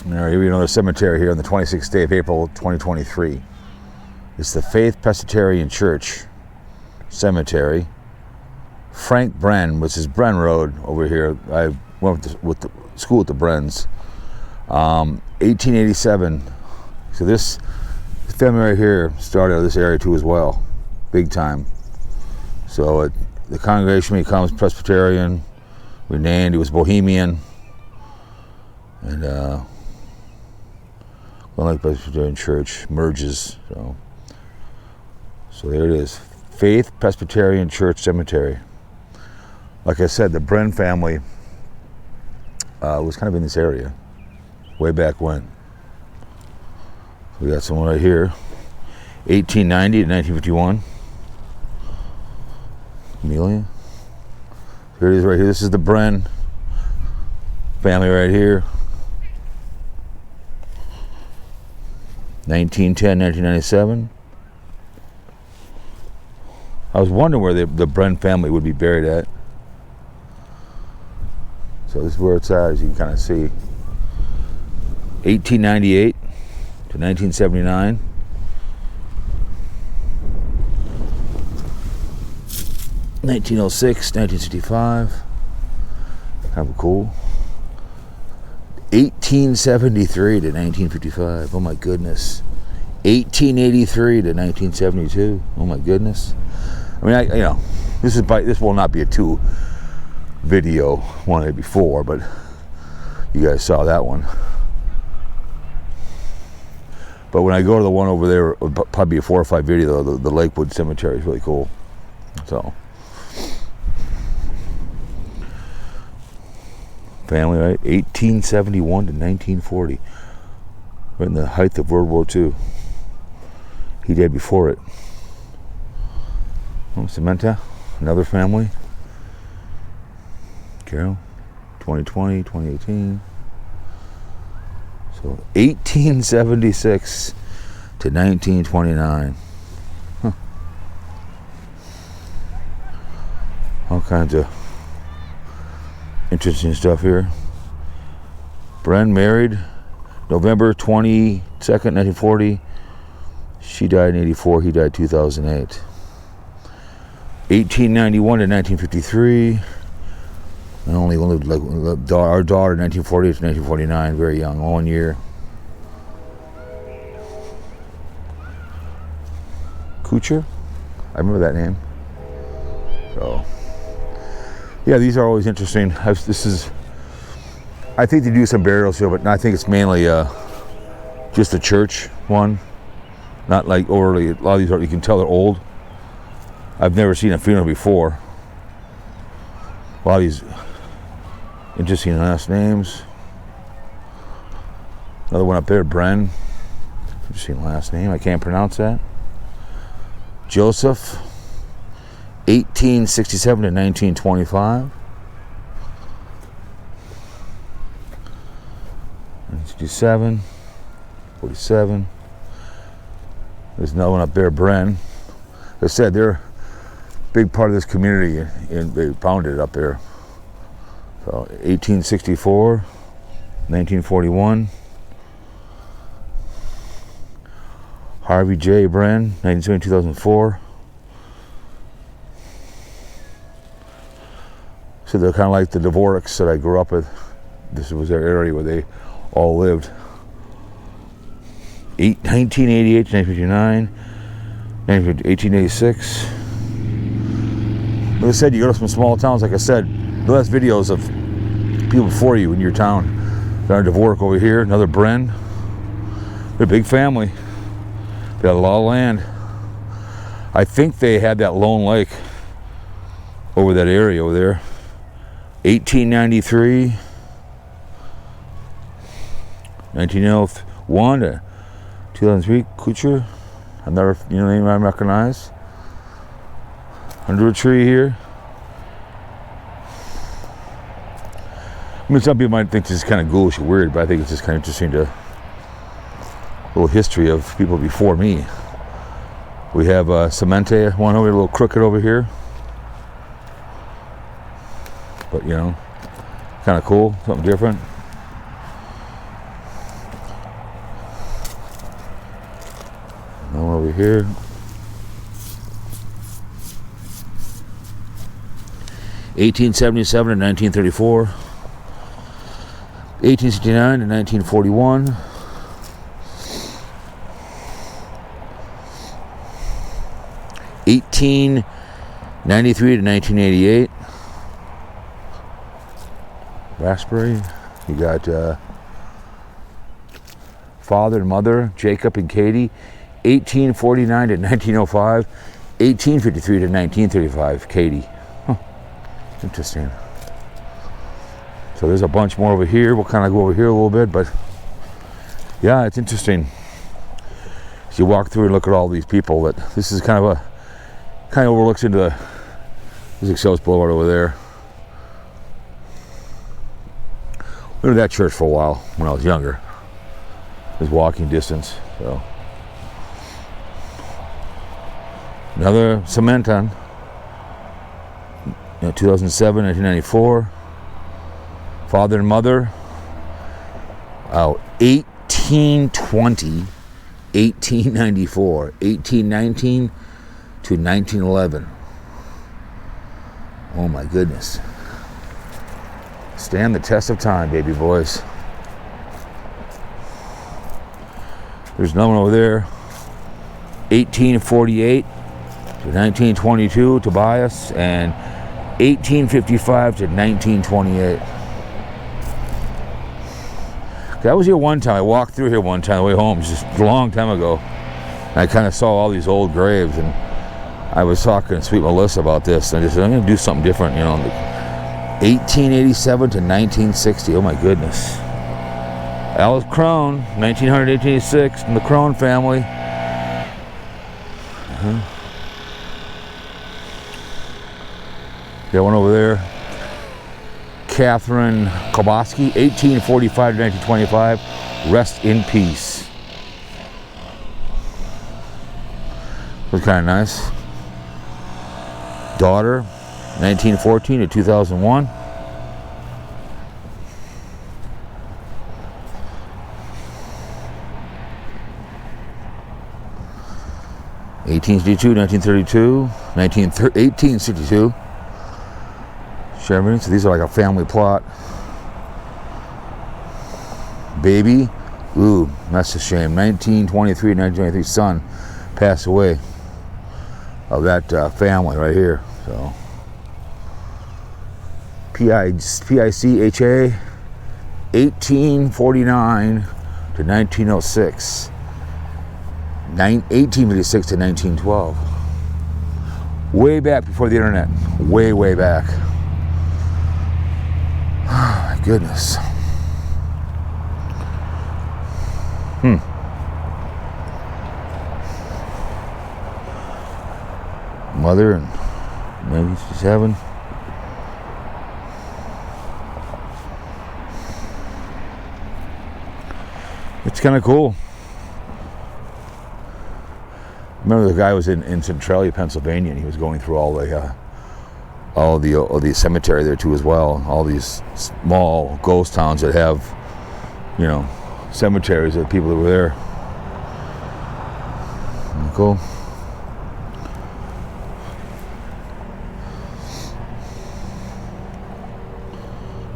All right, here we have another cemetery here on the 26th day of April, 2023. It's the Faith Presbyterian Church Cemetery. Frank Bren, which is Bren Road over here. I went with the school at the Brens. 1887. So this family right here started out of this area too as well, big time. So the congregation becomes Presbyterian, renamed. It was Bohemian, and like Presbyterian Church merges. So there it is, Faith Presbyterian Church Cemetery. Like I said, the Bren family was kind of in this area way back when. We got someone right here, 1890 to 1951. Amelia. Here it is right here. This is the Bren family right here. 1910, 1997. I was wondering where the Bren family would be buried at. So this is where it's at, as you can kind of see. 1898 to 1979. (1906, 1965). Kind of cool. 1873 to 1955. Oh my goodness. 1883 to 1972. Oh my goodness. I mean, this will not be a 2 video one day before, but you guys saw that one. But when I go to the one over there, it'll probably be a 4 or 5 video. The Lakewood Cemetery is really cool. So, family, right? 1871 to 1940. Right in the height of World War II. He died before it. Samantha, another family. Carol, 2020, 2018. So 1876 to 1929. Huh. All kinds of interesting stuff here. Bren married November 22nd, 1940. She died in 84. He died 2008. 1891 to 1953. And only lived like our daughter, 1948 to 1949, very young, 1 year. Kucher, I remember that name. So, yeah, these are always interesting. I think they do some burials here, but I think it's mainly just a church one, not like overly. A lot of these you can tell they're old. I've never seen a funeral before. A lot of these interesting last names. Another one up there, Bren. Interesting last name. I can't pronounce that. Joseph, 1867 to 1925. 1967, 47. There's another one up there, Bren. Like I said, they're a big part of this community, and they founded it up there. So 1864, 1941. Harvey J. Bren, 1970, 2004. So they're kind of like the Dvoraks that I grew up with. This was their area where they all lived. 1988 to 1959. 1886. Like I said, you go to some small towns, like I said, the last videos of people before you in your town. Got a Dvorak over here, another Bren. They're a big family. They got a lot of land. I think they had that Lone Lake over that area over there. 1893, 1901 to 2003, Kucher. Another name I recognize. Under a tree here. I mean, some people might think this is kind of ghoulish or weird, but I think it's just kind of interesting to a little history of people before me. We have Cemetery-1 over here, a little crooked over here. But, kind of cool, something different. over here. (1877 to 1934), 1869 to 1941, 1893 to 1988. Raspberry. You got father and mother, Jacob and Katie, 1849 to 1905, 1853 to 1935, Katie. Huh. Interesting. So there's a bunch more over here. We'll kind of go over here a little bit, but yeah, it's interesting. As you walk through and look at all these people, that this is kind of overlooks into the Excelsior Boulevard over there. We went to that church for a while when I was younger. It was walking distance. So another Cemetery-1, 2007, 1994. Father and mother. 1820, 1894, 1819 to 1911. Oh my goodness. Stand the test of time, baby boys. There's another one over there. 1848 to 1922, Tobias, and 1855 to 1928. I was here one time. I walked through here one time on the way home, just a long time ago. And I kind of saw all these old graves, and I was talking to Sweet Melissa about this, and I just said, I'm going to do something different, 1887 to 1960. Oh my goodness. Alice Crone, 1900 to 1886, from the Crone family. Got one over there. Catherine Koboski, 1845 to 1925. Rest in peace. Was kind of nice. Daughter, 1914 to 2001. (1862, 1932, 1862). Sherman. So these are like a family plot. Baby, ooh, that's a shame. 1923, 1923. Son passed away of that family right here. So PICHA, 1849 to 1906, 1856 to 1912. Way back before the internet. Way back. Oh my goodness. Mother and 1967. It's kind of cool. Remember the guy was in Centralia, Pennsylvania, and he was going through all the cemetery there too as well. All these small ghost towns that have, cemeteries of people that were there. Cool.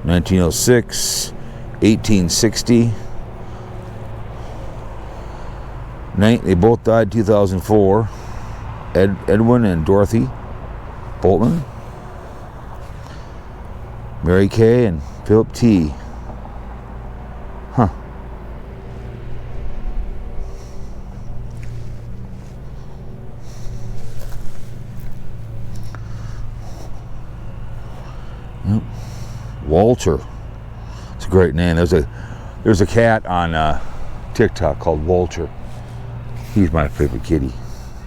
(1906), 1860. They both died 2004. Edwin and Dorothy Boltman. Mary Kay and Philip T. Huh. Yep. Walter. It's a great name. There's a cat on TikTok called Walter. He's my favorite kitty.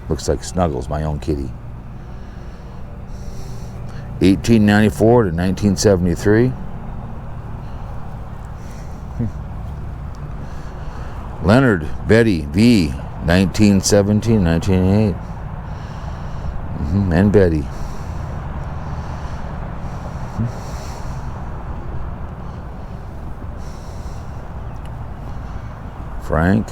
Looks like Snuggles, my own kitty. 1894 to 1973. Leonard, Betty, V, 1917, 1908. And Betty. Frank.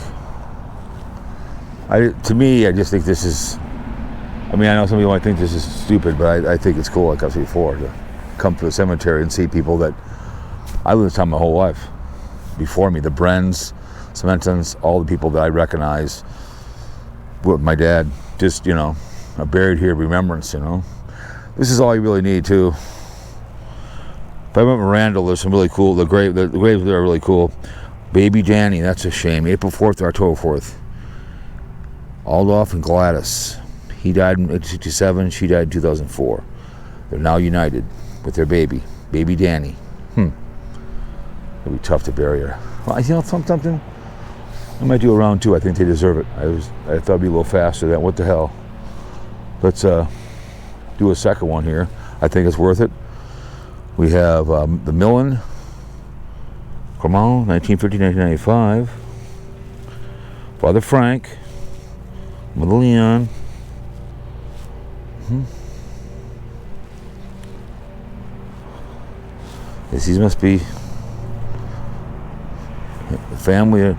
To me, I just think this is, I mean, I know some people might think this is stupid, but I think it's cool, like I said before, to come to the cemetery and see people that I lived this time my whole life before me. The Brens, Cementons, all the people that I recognize with my dad, just, you know, are buried here, remembrance, you know. This is all you really need, too. If I went with Randall, there's some really cool, the graves there are really cool. Baby Danny, that's a shame. April 4th to October 4th. Aldolf and Gladys. He died in 1967, she died in 2004. They're now united with their baby, Baby Danny. It'll be tough to bury her. Well, you know something? I might do a round 2. I think they deserve it. I thought it'd be a little faster than what the hell. Let's do a second one here. I think it's worth it. We have the Millen, Cremant, 1950-1995. Father Frank, Mother Leon. These must be the family of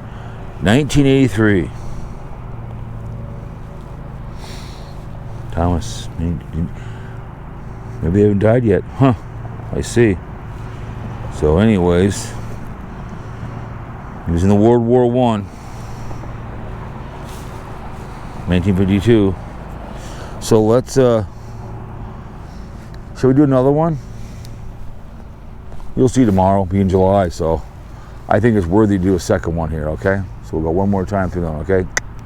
1983. Thomas, maybe they haven't died yet. Huh, I see. So anyways, he was in the World War I, 1952. So let's, shall we do another one? You'll see tomorrow, be in July, so I think it's worthy to do a second one here, okay? So we'll go one more time through them, okay?